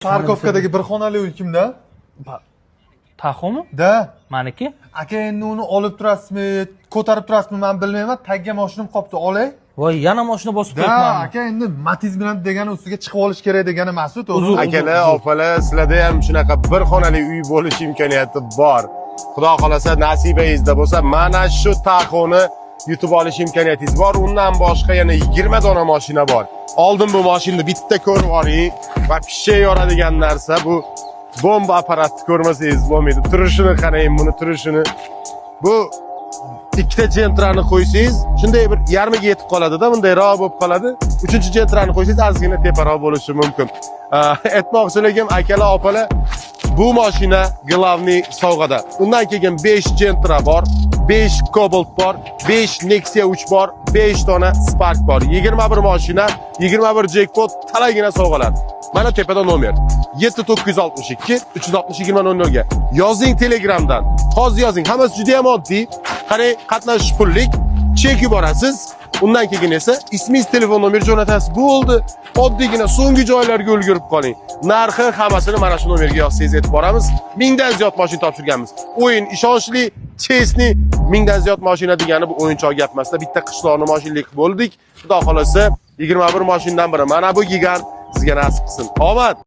Parkovkadagi bir xonali uy kimda? Taxomi? Da. Meniki? Aka endi uni olib turasizmi, ko'tarib turasizmi men bilmayman. Tagga mashinam qolibdi, olay. Voy, yana mashina bosib Da, qo'yibman. aka endi Matiz bilan degani ustiga chiqib olish kerak degani Mas'ud. Uzr. Akalar, opalar, sizlarda ham shunaqa bir xonali uy bo'lish imkoniyati bor. Xudo xolasa nasibangizda bo'lsa, mana shu taxoni yutib olish imkoniyatingiz bor. Undan boshqa yana 20 dona mashina bor. Oldin bu mashinani bitta ko'rib oling va pishshay yoradigan narsa bu bomba apparatni ko'rmasangiz bo'lmaydi. Turishini qarang, buni turishini. Bu ikkita jentrani qo'ysangiz, shunday bir yarmiga yetib qoladi-da, bundayroq bo'lib qoladi. Uchinchi jentrani qo'ysangiz ozgina teparoq bo'lishi mumkin. Aytmoqchiligim, akalar, opalar, bu mashina glavniy sovg'ada. Undan keyin 5 jentra bor, 5 Cobalt bor, 5 Nexia 3 bor, 5 dona Spark bor. 21 mashina, 21 jackpot, talagina sovg'alar. Mana tepada nomer 7962 360 20 ga. Yozing Telegramdan. Hozir yozing. Hammasi juda ham oddiy. Qarang, qatnashish pullik, chek yuborasiz. Undan keyin esa ismingiz, telefon nomeringiz jo'natasiz. Bo'ldi. Oddiygina so'nggi joylarga ulgurib qoling. Narxi hammasini mana shu nomerga yozsangiz yetib boramiz. 1000 dan ziyod mashina topshirganmiz. O'yin ishonchli, chesni 1000 dan ziyod mashina degani bu o'yinchoq gap emas-da. Bitta qishloqni mashinalik bo'ldik. Xudo xolasa 21 mashinadan biri mana bu gigant sizga nasib qilsin. Omad!